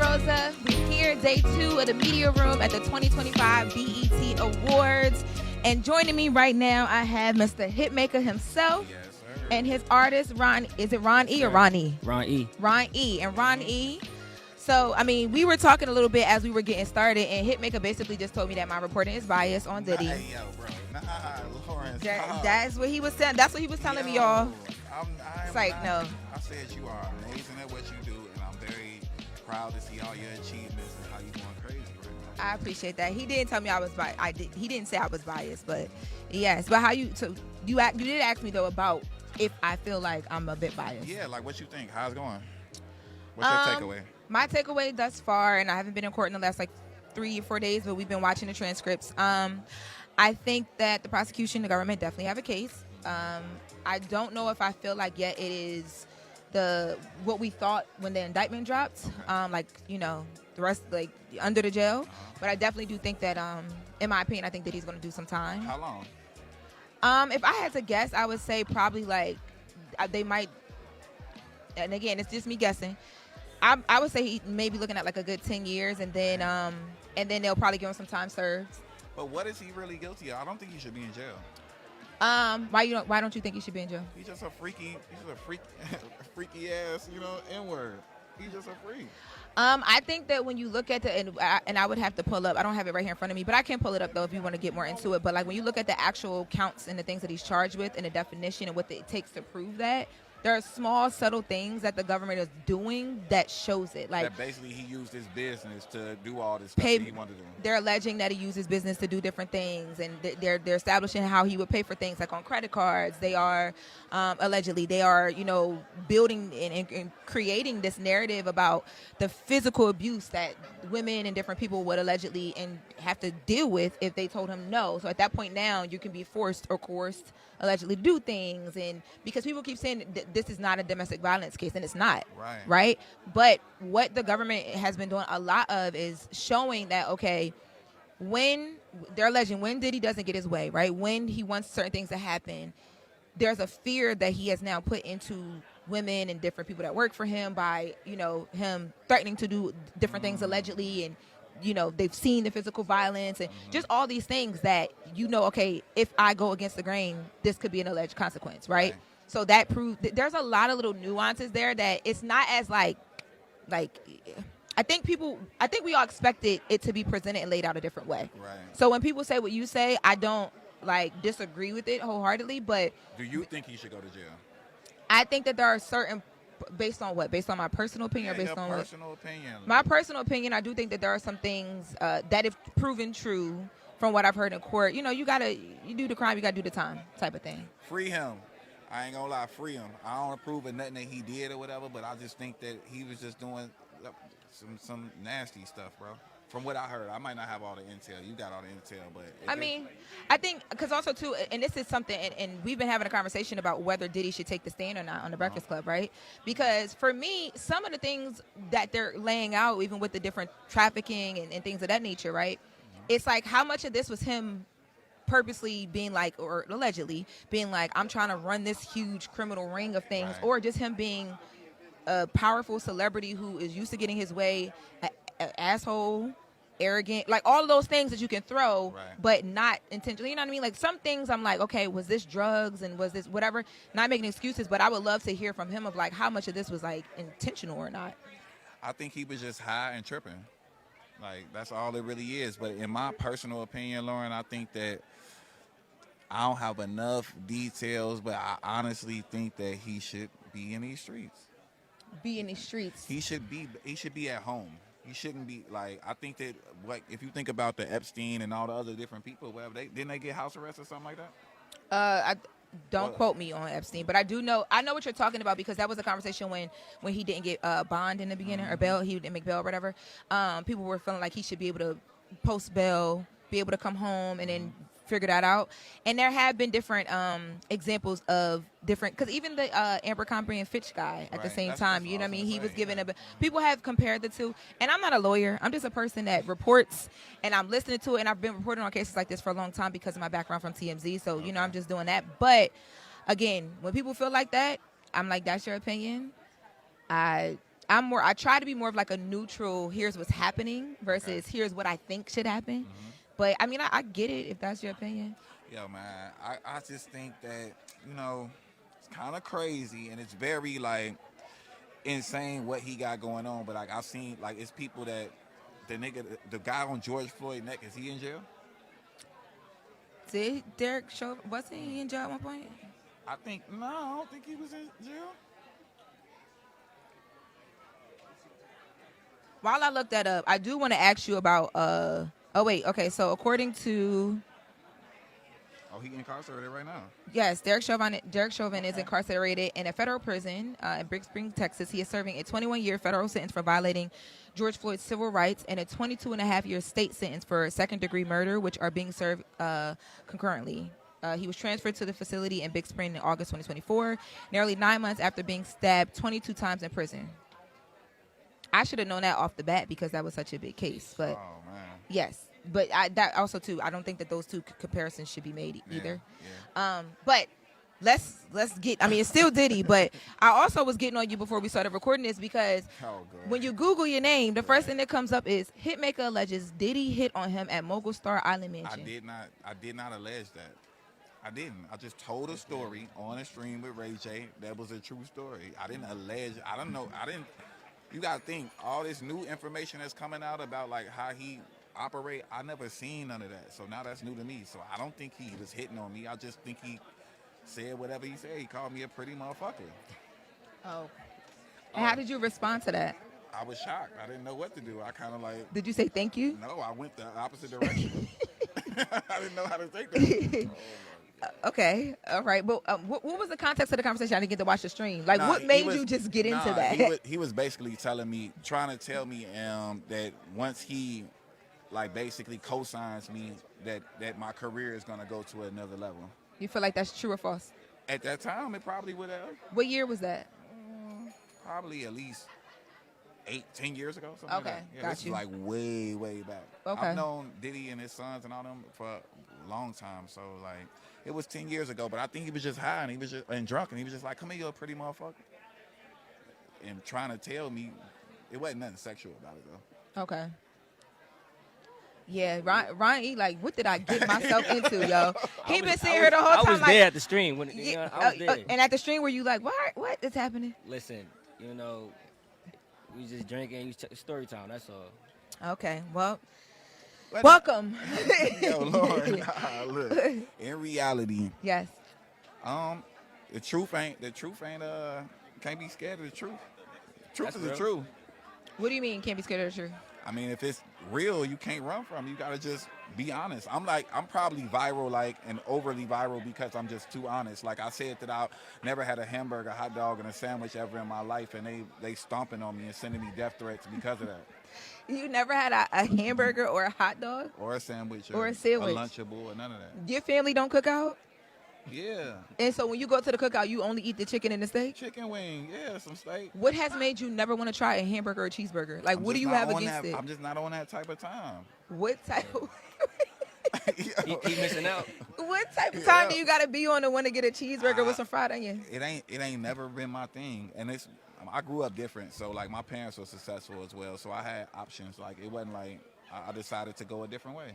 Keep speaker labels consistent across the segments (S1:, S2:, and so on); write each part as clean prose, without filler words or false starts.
S1: LoRosa. We're here, day 2 of the Media Room at the 2025 BET Awards. And joining me right now, I have Mr. Hitmaka himself.
S2: Yes, sir.
S1: And his artist, Ron. Is it Ron E or Ron E?
S3: Ron E.
S1: Ron E. And Ron E. So, I mean, we were talking a little bit as we were getting started, and Hitmaka basically just told me that my reporting is biased on Diddy.
S2: Hey, yo, bro. Nah, Loren.
S1: That's what he was saying. That's what he was telling me, y'all. It's like, no.
S2: I said you are amazing at what you do, and I'm very proud to see all your achievements and how you're going crazy right now.
S1: I appreciate that. He didn't tell me I was biased. He didn't say I was biased, but yes. But how you? So you did ask me though about if I feel like I'm a bit biased.
S2: Yeah, like what you think? How's it going? What's your takeaway?
S1: My takeaway thus far, and I haven't been in court in the last like 3 or 4 days, but we've been watching the transcripts. I think that the prosecution, the government definitely have a case. I don't know if I feel like yet it is what we thought when the indictment dropped, like, you know, the rest, like, under the jail. But I definitely do think that, in my opinion, I think that he's going to do some time.
S2: How long?
S1: If I had to guess, I would say probably, like, they might, and again, it's just me guessing. I would say he may be looking at, like, a good 10 years, and then they'll probably give him some time served.
S2: But what is he really guilty of? I don't think he should be in jail.
S1: Why don't you think he should be in jail?
S2: He's just a freaky freaky ass, you know, N-word. He's just a freak.
S1: I think that when you look at and I would have to pull up, I don't have it right here in front of me, but I can pull it up though if you want to get more into it. But like when you look at the actual counts and the things that he's charged with and the definition and what it takes to prove that, there are small, subtle things that the government is doing that shows it. Like
S2: that basically he used his business to do all this stuff that he wanted to do.
S1: They're alleging that he used his business to do different things, and they're establishing how he would pay for things like on credit cards. They are allegedly you know, building and creating this narrative about the physical abuse that women and different people would allegedly and have to deal with if they told him no. So at that point now, you can be forced or coerced allegedly do things, and because people keep saying that this is not a domestic violence case, and it's not, right? But what the government has been doing a lot of is showing that, okay, when they're alleging when Diddy doesn't get his way, right, when he wants certain things to happen, there's a fear that he has now put into women and different people that work for him by, you know, him threatening to do different things allegedly, and you know, they've seen the physical violence and just all these things that, you know, okay, if I go against the grain, this could be an alleged consequence, right? So that proves that there's a lot of little nuances there that it's not as like I think we all expected it to be presented and laid out a different way. Right. So when people say what you say, I don't like disagree with it wholeheartedly, but
S2: do you think he should go to jail?
S1: I think that there are certain based on what? Based on my personal opinion, or based on
S2: personal opinion?
S1: My personal opinion, I do think that there are some things that, if proven true from what I've heard in court, you know, you do the crime, you gotta do the time, type of thing.
S2: Free him. I ain't gonna lie, free him. I don't approve of nothing that he did or whatever, but I just think that he was just doing some nasty stuff, bro. From what I heard, I might not have all the intel. You got all the intel, but
S1: I mean, I think because also too, and this is something, and we've been having a conversation about whether Diddy should take the stand or not on the Breakfast Club, right? Because for me, some of the things that they're laying out, even with the different trafficking and things of that nature, right? It's like how much of this was him purposely being like, or allegedly being like, I'm trying to run this huge criminal ring of things, or just him being a powerful celebrity who is used to getting his way, asshole, arrogant, like all of those things that you can throw, but not intentionally. You know what I mean? Like some things I'm like, okay, was this drugs and was this whatever? Not making excuses, but I would love to hear from him of like how much of this was like intentional or not.
S2: I think he was just high and tripping. Like that's all it really is. But in my personal opinion, Loren, I think that I don't have enough details, but I honestly think that he should be in these streets.
S1: Be in these streets.
S2: He should be at home. He shouldn't be like. I think that if you think about the Epstein and all the other different people, whatever, didn't they get house arrest or something like that?
S1: Don't quote me on Epstein, but I know what you're talking about because that was a conversation when he didn't get bond in the beginning or bail. He didn't make bail or whatever. People were feeling like he should be able to post bail, be able to come home, and then figure that out. And there have been different examples of different, because even the Abercrombie and Fitch guy at the same time, you know what I mean? He was given people have compared the two. And I'm not a lawyer. I'm just a person that reports, and I'm listening to it, and I've been reporting on cases like this for a long time because of my background from TMZ. So, you know, I'm just doing that. But again, when people feel like that, I'm like, that's your opinion. I I try to be more of like a neutral, here's what's happening versus here's what I think should happen. But I mean, I get it if that's your opinion.
S2: Yo, man, I just think that, it's kind of crazy and it's very, like, insane what he got going on. But, like, I've seen, like, it's people that, the guy on George Floyd's neck, is he in jail?
S1: Did Derek Chauvin, wasn't he in jail at one point?
S2: I don't think he was in jail.
S1: While I look that up, I do want to ask you about, so according to...
S2: Oh, he incarcerated right now.
S1: Yes, Derek Chauvin is incarcerated in a federal prison in Big Spring, Texas. He is serving a 21-year federal sentence for violating George Floyd's civil rights and a 22-and-a-half-year state sentence for second-degree murder, which are being served concurrently. He was transferred to the facility in Big Spring in August 2024, nearly 9 months after being stabbed 22 times in prison. I should have known that off the bat because that was such a big case. But
S2: man.
S1: Yes. But that also too, I don't think that those two comparisons should be made either.
S2: Yeah.
S1: But let's get. I mean, it's still Diddy, but I also was getting on you before we started recording this because when you Google your name, the first thing that comes up is Hitmaka alleges Diddy hit on him at Mogul Star Island Mansion.
S2: I did not allege that. I didn't. I just told a story on a stream with Ray J. That was a true story. I didn't allege. I don't know. I didn't. You gotta think all this new information that's coming out about like how he operate. I never seen none of that. So now that's new to me. So I don't think he was hitting on me. I just think he said whatever he said. He called me a pretty motherfucker.
S1: Oh. And how did you respond to that?
S2: I was shocked. I didn't know what to do. I kind of like.
S1: Did you say thank you?
S2: No, I went the opposite direction. I didn't know how to take that.
S1: Okay, all right. But what was the context of the conversation? I didn't get to watch the stream. Like, what made you just get into that?
S2: He was basically trying to tell me that once he, like, basically co-signs me, that my career is going to go to another level.
S1: You feel like that's true or false?
S2: At that time, it probably would have.
S1: What year was that?
S2: Probably at least 8-10 years ago. Something like that. Yeah,
S1: got
S2: this
S1: you.
S2: is like way back.
S1: Okay.
S2: I've known Diddy and his sons and all them for a long time. So, like, it was 10 years ago, but I think he was just high and drunk, and he was just like, come here, you a pretty motherfucker. And trying to tell me, it wasn't nothing sexual about it, though.
S1: Okay. Yeah, Ryan E, like, what did I get myself into, yo? He been sitting here the whole time.
S3: I was there at the stream. When, I was there.
S1: And at the stream, were you like, what is happening?
S3: Listen, we just drinking, story time, that's all.
S1: Okay, well, welcome.
S2: Yo, Loren, look, in reality,
S1: yes.
S2: the truth ain't, can't be scared of the truth. Truth is the truth.
S1: What do you mean can't be scared of the truth?
S2: I mean, if it's real, you can't run from it. You got to just be honest. I'm probably viral, and overly viral because I'm just too honest. Like I said that I never had a hamburger, hot dog, and a sandwich ever in my life, and they stomping on me and sending me death threats because of that.
S1: You never had a hamburger or a hot dog?
S2: Or a sandwich.
S1: Or a sandwich.
S2: A Lunchable or none of that.
S1: Your family don't cook out?
S2: Yeah.
S1: And so when you go to the cookout, you only eat the chicken and the steak?
S2: Chicken wing, yeah, some steak.
S1: What has made you never want to try a hamburger or a cheeseburger? Like, what do you have against it?
S2: I'm just not on that type of time.
S1: What type of...
S3: he missing out.
S1: What type of time do you got to be on to want to get a cheeseburger with some fried onions?
S2: It ain't never been my thing. And I grew up different. So, like, my parents were successful as well. So I had options. Like, it wasn't like I decided to go a different way.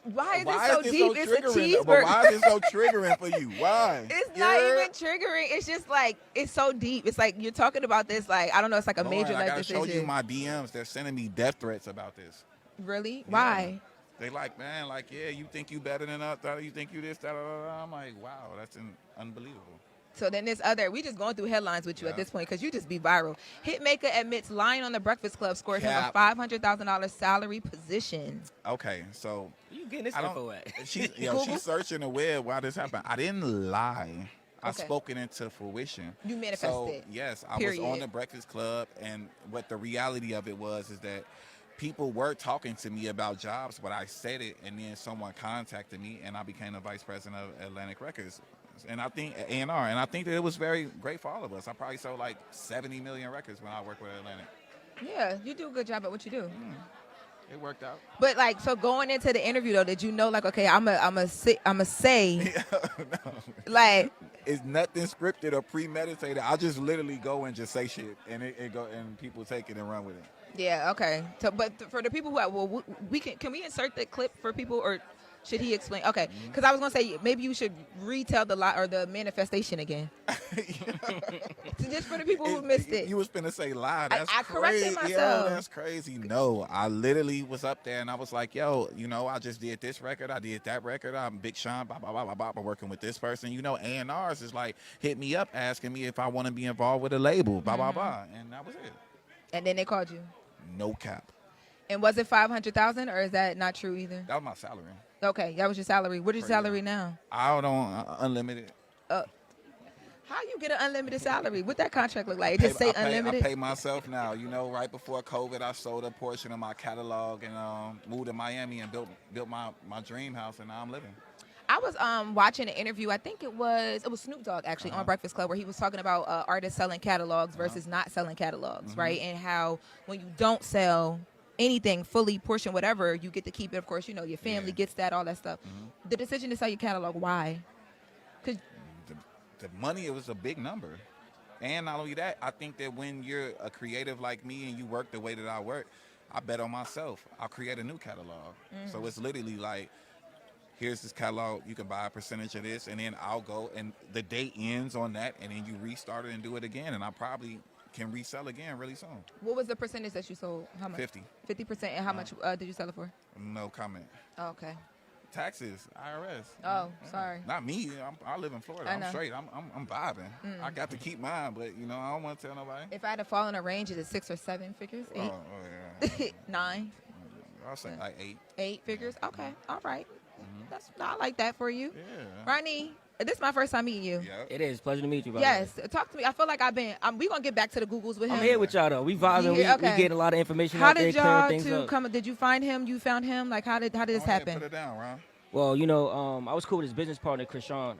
S1: Why is it so deep? It's a cheeseburger.
S2: But why is it so triggering for you? Why?
S1: It's not even triggering. It's just like, it's so deep. It's like you're talking about this, like, I don't know, it's like a major life decision.
S2: I gotta show you my DMs. They're sending me death threats about this.
S1: Really?
S2: Yeah.
S1: Why?
S2: They like, man, like, yeah, you think you better than us. You think you this, that, I'm like, wow, that's unbelievable.
S1: So then we just going through headlines with you at this point because you just be viral. Hitmaker admits lying on the Breakfast Club scored him a $500,000 salary position.
S2: Okay, so.
S3: Where you getting this info at?
S2: She's searching the web why this happened. I didn't lie. I spoke it into fruition.
S1: You manifested.
S2: So, yes, I was on the Breakfast Club, and what the reality of it was is that people were talking to me about jobs, but I said it, and then someone contacted me, and I became the vice president of Atlantic Records. And I think A&R, and I think that it was very great for all of us. I probably sold like 70 million records when I worked with Atlantic.
S1: Yeah, you do a good job at what you do.
S2: It worked out.
S1: But like, so going into the interview though, did you know like, okay, I'm a say,
S2: No.
S1: like,
S2: It's nothing scripted or premeditated. I just literally go and just say shit, and it go and people take it and run with it.
S1: yeah, okay. So, but for the people who we can we insert the clip for people, or should he explain? Okay, because I was gonna say maybe you should retell the lie or the manifestation again. Just for the people who missed it.
S2: You was finna say lie. That's
S1: I corrected
S2: crazy.
S1: myself.
S2: Yo, that's crazy. No, I literally was up there and I was like, yo, I just did this record. I did that record. I'm Big Sean, blah, blah, blah, blah, blah. I'm working with this person. A&Rs is like, hit me up asking me if I want to be involved with a label, blah, blah, blah. And that was it.
S1: And then they called you.
S2: No cap.
S1: And was it 500,000 or is that not true either?
S2: That was my salary.
S1: Okay, that was your salary. What is your salary now?
S2: I don't, unlimited.
S1: How you get an unlimited salary? What that contract look like? It just say unlimited?
S2: I pay myself now. Right before COVID, I sold a portion of my catalog and moved to Miami and built my dream house, and now I'm living.
S1: I was watching an interview. I think it was Snoop Dogg actually on Breakfast Club, where he was talking about artists selling catalogs versus not selling catalogs, right? And how when you don't sell anything fully portion, whatever, you get to keep it. Of course, your family gets that, all that stuff. The decision to sell your catalog, why? Because
S2: the money, it was a big number. And not only that, I think that when you're a creative like me and you work the way that I work, I bet on myself. I'll create a new catalog. So it's literally like, here's this catalog, you can buy a percentage of this, and then I'll go, and the day ends on that, and then you restart it and do it again, and I probably can resell again really soon.
S1: What was the percentage that you sold? How much?
S2: 50.
S1: 50%, and how much did you sell it for?
S2: No comment.
S1: Oh, okay.
S2: Taxes, IRS.
S1: Oh, sorry.
S2: Not me. I live in Florida.
S1: I know.
S2: I'm straight. I'm vibing. I got to keep mine, but I don't want to tell nobody.
S1: If I had to fall in a range, is it 6 or 7 figures? 8?
S2: Oh yeah.
S1: 9?
S2: I'll say like 8.
S1: 8 figures? Okay. All right. I like that for you.
S2: Yeah.
S1: Ronnie, this is my first time meeting you.
S2: Yep.
S3: It is. Pleasure to meet you, brother.
S1: Yes. Talk to me. I feel like we're going to get back to the Googles with him.
S3: I'm here with y'all, though. We vibing.
S1: Okay.
S3: We getting a lot of information
S1: How
S3: out there,
S1: did
S3: clearing
S1: y'all
S3: things up.
S1: come? Did you find him? You found him? Like, how did this happen?
S2: Put it down, Ron.
S3: Well, I was cool with his business partner, Krishan,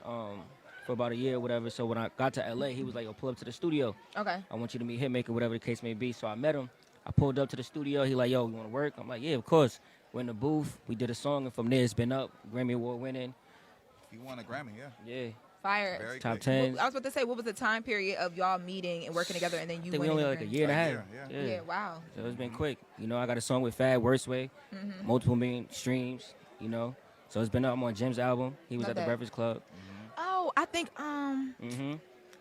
S3: for about a year or whatever. So when I got to L.A., he was like, pull up to the studio.
S1: Okay.
S3: I want you to meet Hitmaka, whatever the case may be. So I met him. I pulled up to the studio. He like, yo, you want to work? I'm like, yeah, of course. We're in the booth. We did a song, and from there, it's been up. Grammy Award winning.
S2: You won a Grammy, yeah.
S3: Yeah.
S1: Fire.
S2: Very
S3: Top
S2: quick.
S3: 10.
S1: I was about to say, what was the time period of y'all meeting and working together, and then you
S3: I think we
S1: winning
S3: only
S1: the
S3: like a
S1: Grammy?
S3: year and a half.
S2: Yeah.
S1: Yeah, wow.
S3: So it's been quick. I got a song with Fad, Worst Way, multiple million streams, So it's been up. I'm on Jim's album. He was
S1: Love
S3: at the
S1: that.
S3: Breakfast Club.
S1: Oh, I think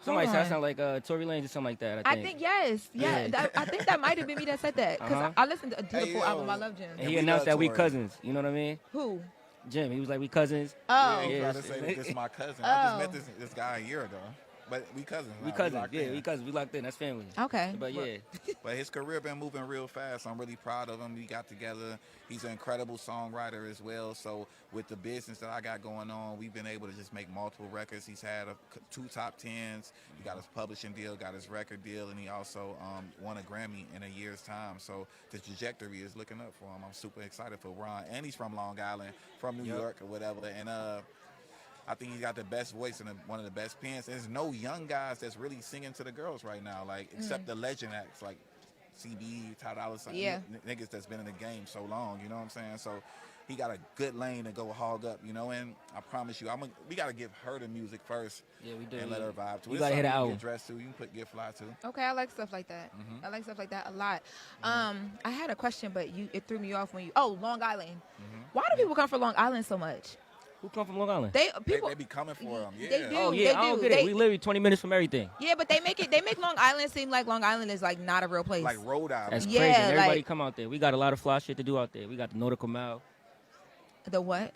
S3: Somebody
S1: Hold
S3: said I
S1: on.
S3: sound like Tory Lanez or something like that.
S1: I think yes, yeah.
S3: Yeah.
S1: I think that might have been me that said that because I listened to the full album. I love Jim.
S3: And
S2: And
S3: he
S2: we
S3: announced
S2: love
S3: that we
S2: Tory.
S3: cousins. You know what I mean?
S1: Who?
S3: Jim. He was like, we cousins.
S1: Oh,
S2: Yeah, he
S3: Yeah.
S2: tried to say that this is my cousin.
S1: Oh.
S2: I just met this guy a year ago. But we cousins.
S3: We
S2: now.
S3: cousins.
S2: locked
S3: Yeah,
S2: in.
S3: we cousins. We locked in. That's family.
S1: okay.
S3: But yeah.
S2: But his career been moving real fast. I'm really proud of him. We got together. He's an incredible songwriter as well. So with the business that I got going on, we've been able to just make multiple records. He's had 2 top 10s. He got his publishing deal, got his record deal, and he also won a Grammy in a year's time. So the trajectory is looking up for him. I'm super excited for Ron. And he's from Long Island, from New York or whatever. And I think he's got the best voice and one of the best pens. There's no young guys that's really singing to the girls right now, except the legend acts like CB, Ty Dolla $ign,
S1: Yeah.
S2: niggas that's been in the game so long. You know what I'm saying? So he got a good lane to go hog up. And I promise you, we gotta give her the music first.
S3: Yeah, we do.
S2: And let her vibe too.
S3: You
S2: It's
S3: gotta hit
S2: something
S3: it
S2: you
S3: out.
S2: can get dressed to. You can get fly too.
S1: Okay, I like stuff like that. I like stuff like that a lot. I had a question, but it threw me off when you. Oh, Long Island. Why do people come from Long Island so much?
S3: Who come from Long Island?
S1: They
S2: Be coming for him. Yeah.
S1: They do.
S3: Oh yeah, I don't get it. We literally 20 minutes from everything.
S1: Yeah, but they make Long Island seem like Long Island is like not a real place.
S2: Like Rhode Island.
S3: That's
S1: Yeah,
S3: crazy. And everybody
S1: like-
S3: come out there. We got a lot of fly shit to do out there. We got the Nautical Mile.
S1: The what?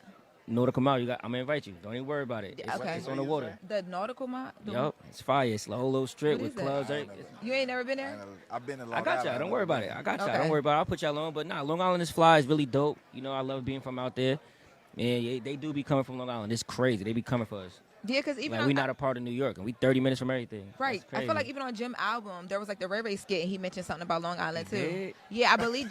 S3: Nautical Mile. I'm gonna invite you. Don't even worry about it. It's,
S1: Okay.
S3: it's on the water.
S1: The nautical mile?
S3: Yup, it's fire. It's the whole little strip
S1: What
S3: with
S1: is that?
S3: clubs.
S2: I
S3: Right?
S2: don't know.
S1: You ain't never been there?
S2: I've been to Long
S3: I got
S2: Island.
S3: y'all. Don't worry about it. I got y'all.
S1: Okay.
S3: Don't worry about it. I'll put y'all on. But nah, Long Island is fly. It's really dope. I love being from out there. And they do be coming from Long Island. It's crazy. They be coming for us.
S1: Yeah, because even
S3: Like, we not a part of New York, and we 30 minutes from everything.
S1: right.
S3: That's
S1: I feel
S3: crazy.
S1: like even on Jim's album, there was like the Ray Ray skit, and he mentioned something about Long Island
S3: He
S1: too.
S3: did?
S1: Yeah, I believe.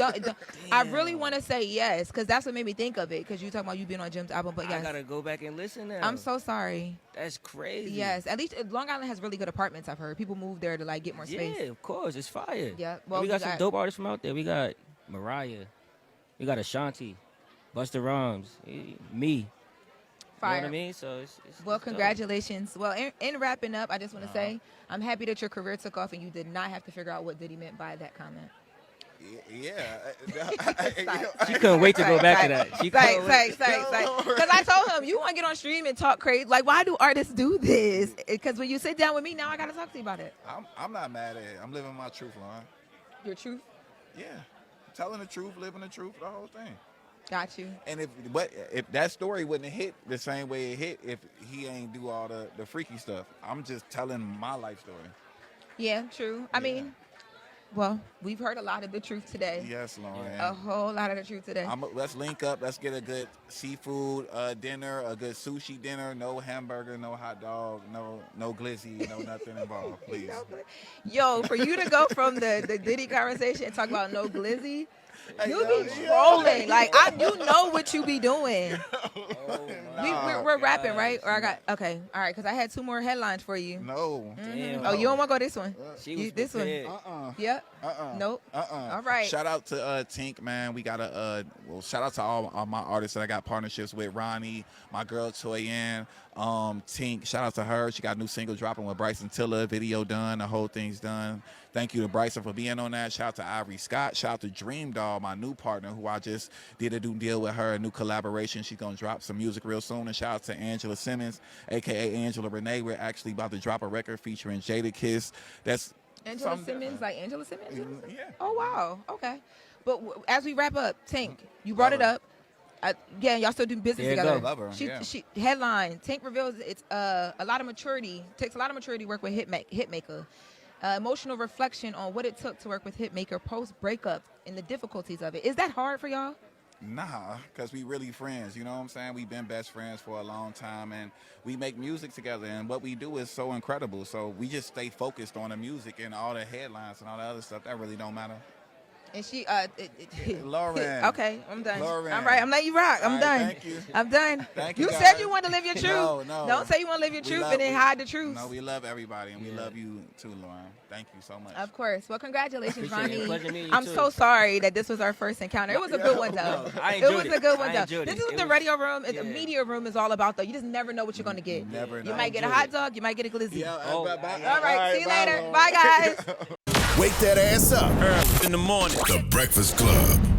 S1: I really want to say yes, because that's what made me think of it. Because you talking about you being on Jim's album, but
S3: I
S1: yes,
S3: gotta go back and listen now.
S1: I'm so sorry.
S3: That's crazy.
S1: Yes, at least Long Island has really good apartments. I've heard people move there to like get more space.
S3: Yeah, of course. It's fire.
S1: Yeah,
S3: And
S1: well,
S3: we got
S1: we
S3: some
S1: got-
S3: dope artists from out there. We got Mariah. We got Ashanti, Busta Rhymes, me.
S1: Fire.
S3: You know what I mean? So it's
S1: Well,
S3: it's dope.
S1: congratulations. Well, in wrapping up, I just want to say I'm happy that your career took off and you did not have to figure out what Diddy meant by that comment.
S3: She couldn't wait to go back to that. She couldn't wait.
S1: Because I told him, you want to get on stream and talk crazy. Like, why do artists do this? Because when you sit down with me, now I got to talk to you about it.
S2: I'm not mad at it. I'm living my truth, Loren.
S1: Your truth?
S2: Yeah. Telling the truth, living the truth, the whole thing.
S1: Got you.
S2: And if that story wouldn't have hit the same way it hit if he ain't do all the freaky stuff. I'm just telling my life story.
S1: Yeah, true. I mean, well, we've heard a lot of the truth today.
S2: Yes, Loren.
S1: A whole lot of the truth today.
S2: Let's link up. Let's get a good seafood dinner, a good sushi dinner. No hamburger, no hot dog, no glizzy, no nothing involved, please.
S1: Yo, for you to go from the Diddy conversation and talk about no glizzy, you be trolling. Like, you know what you be doing. We're rapping, right? Or all right, because I had 2 more headlines for you.
S2: No.
S3: Damn.
S1: Oh, you don't want to go this one?
S3: She was
S1: this one?
S3: prepared.
S1: Yep. Nope. All right.
S2: Shout out to Tink, man. We got shout out to all my artists that I got partnerships with. Ronnie, my girl Toyin, Tink. Shout out to her. She got a new single dropping with Bryson Tiller. Video done. The whole thing's done. Thank you to Bryson for being on that. Shout out to Ivory Scott. Shout out to Dream Doll, my new partner, who I just did a new deal with her, a new collaboration. She's going to drop some music real soon. And shout out to Angela Simmons, a.k.a. Angela Renee. We're actually about to drop a record featuring Jada Kiss. That's
S1: Angela Simmons, like Angela Simmons?
S2: Yeah.
S1: Oh, wow. Okay. But as we wrap up, Tink, you brought it up. Y'all still do business together.
S2: Love her.
S1: She headline, Tink reveals it's a lot of maturity, takes a lot of maturity to work with Hitmaka. Emotional reflection on what it took to work with Hitmaka post-breakup and the difficulties of it. Is that hard for y'all?
S2: Nah, because we really friends, you know what I'm saying? We've been best friends for a long time, and we make music together, and what we do is so incredible. So we just stay focused on the music and all the headlines and all the other stuff. That really don't matter.
S1: And she,
S2: Loren.
S1: Okay, I'm done.
S2: Loren.
S1: All right, I'm letting you rock. I'm done.
S2: Thank you.
S1: I'm done.
S2: Thank you,
S1: You
S2: guys.
S1: said you wanted to live your truth.
S2: No.
S1: Don't say you want to live your truth and then hide the truth.
S2: No, we love everybody, and we love you too, Loren. Thank you so much.
S1: Of course. Well, congratulations,
S3: Appreciate it.
S1: Ronnie.
S3: Pleasure meeting you,
S1: I'm
S3: too.
S1: so sorry that this was our first encounter. It was a good one, though.
S3: I
S1: It
S3: enjoyed
S1: was a good one,
S3: I
S1: though.
S3: enjoyed
S1: This
S3: it.
S1: is what
S3: It
S1: the
S3: was-
S1: radio room, the
S3: yeah.
S1: media room is all about, though. You just never know what you're going to get.
S2: Never know.
S1: You might get a hot dog. You might get a glizzy.
S2: Yeah,
S3: Oh.
S2: bye.
S1: All right. See you later.
S2: Loren.
S1: Bye, guys.
S4: Wake that ass up.
S5: In the morning.
S4: The Breakfast Club.